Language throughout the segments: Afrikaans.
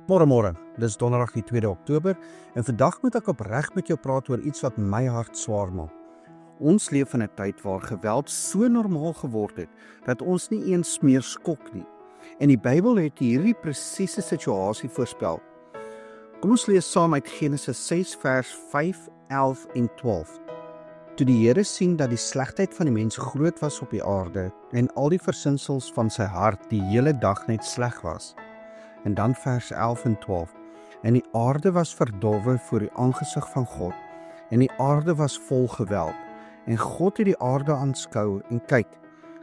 Môre, dis donderdag die 2 Oktober en vandag moet ek opreg met jou praat oor iets wat my hart swaar maak. Ons leef in 'n tyd waar geweld so normaal geword het, dat ons nie eens meer skok nie. En die Bybel het hierdie presiese situasie voorspel. Kom ons lees saam uit Genesis 6 vers 5, 11 en 12. Toe die Here sien dat die slegheid van die mens groot was op die aarde en al die versinsels van sy hart die hele dag net sleg was. En dan vers 11 en 12. En die aarde was verdorwe voor die aangesig van God, en die aarde was vol geweld. En God het die aarde aanskou en kyk,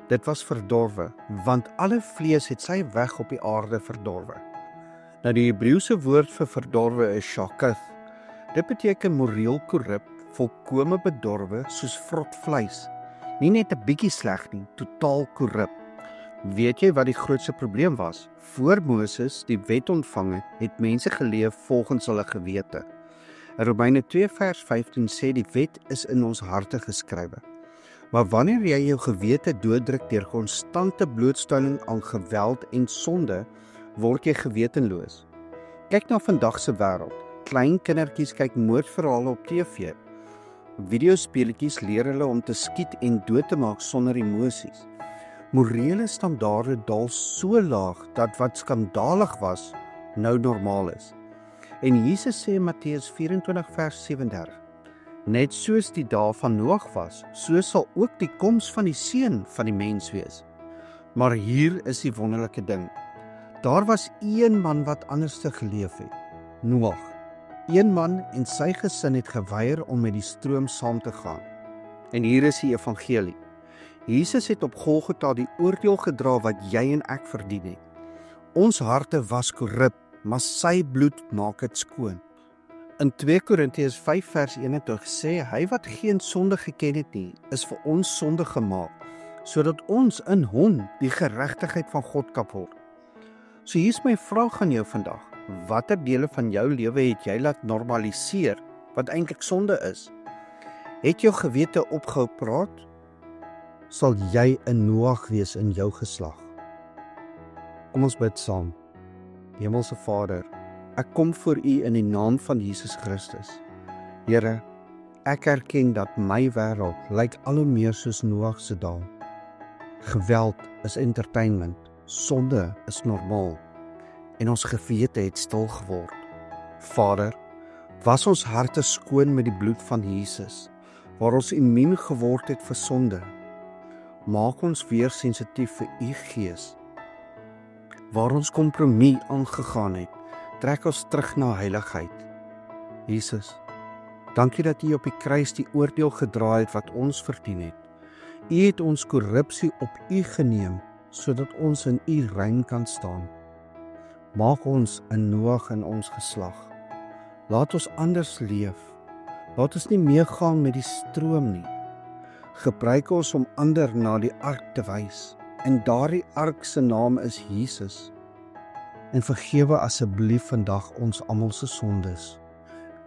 dit was verdorwe, want alle vlees het sy weg op die aarde verdorwe. Nou die Hebreëse woord vir verdorwe is shakith. Dit beteken moreel korrup, volkome bedorwe soos vrot vleis. Nie net 'n bietjie sleg nie, totaal korrup. Weet jy wat die grootste probleem was? Voor Moses die wet ontvang het, het mense geleef volgens hulle gewete. In Romeine 2 vers 15 sê die wet is in ons harte geskrywe. Maar wanneer jy jou gewete dooddruk deur konstante blootstelling aan geweld en sonde, word jy gewetenloos. Kyk na vandag se wêreld. Klein kindertjies kyk moordverhale op TV. Videospeletjies leer hulle om te skiet en dood te maak sonder emosies. Morele standaarde daal so laag dat wat skandalig was, nou normaal is. En Jesus sê in Matteus 24 vers 37, net soos die dae van Noag was, so sal ook die koms van die Seun van die mens wees. Maar hier is die wonderlike ding. Daar was een man wat anders te geleef het, Noag. Een man en sy gesin het geweier om met die stroom saam te gaan. En hier is die evangelie. Jesus het op Golgotha die oordeel gedra wat jy en ek verdien het. Ons harte was korrup, maar sy bloed maak dit skoon. In 2 Korintiërs 5 vers 21 sê hy wat geen sonde geken het nie, is vir ons sonde gemaak, sodat ons in hom die geregtigheid van God kan word. So hier is my vraag aan jou vandag. Watter dele van jou lewe het jy laat normaliseer wat eintlik sonde is? Het jou gewete opgehou praat? Sal jy 'n Noag wees in jou geslag? Kom ons bid saam. Hemelse Vader, ek kom voor U in die naam van Jesus Christus. Here, ek erken dat my wêreld lyk al hoe meer soos Noag se dae. Geweld is entertainment, sonde is normaal en ons gewete het stil geword. Vader, was ons harte skoon met die bloed van Jesus, waar ons immuun geword het vir sonde. Maak ons weer sensitief vir U Gees. Waar ons kompromie aangegaan het, trek ons terug na heiligheid. Jesus, dankie dat U op die kruis die oordeel gedra het wat ons verdien het. U het ons korrupsie op U geneem, sodat ons in U rein kan staan. Maak ons 'n Noag in ons geslag. Laat ons anders leef. Laat ons nie meegaan met die stroom nie. Gebruik ons om ander na die ark te wys. En daardie ark se naam is Jesus. En vergewe asseblief vandag ons almal se sondes.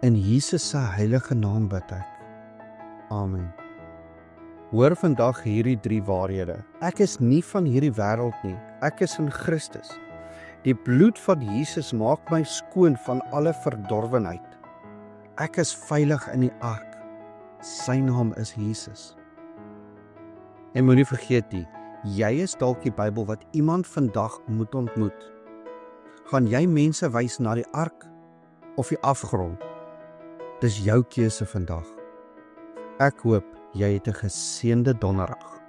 In Jesus se heilige naam bid ek. Amen. Hoor vandag hierdie 3 waarhede. Ek is nie van hierdie wêreld nie. Ek is in Christus. Die bloed van Jesus maak my skoon van alle verdorwenheid. Ek is veilig in die ark. Sy naam is Jesus. En moenie vergeet nie, jy is dalk die Bybel wat iemand vandag moet ontmoet. Gaan jy mense wys na die ark of die afgrond? Dis jou keuse vandag. Ek hoop jy het 'n geseënde donderdag.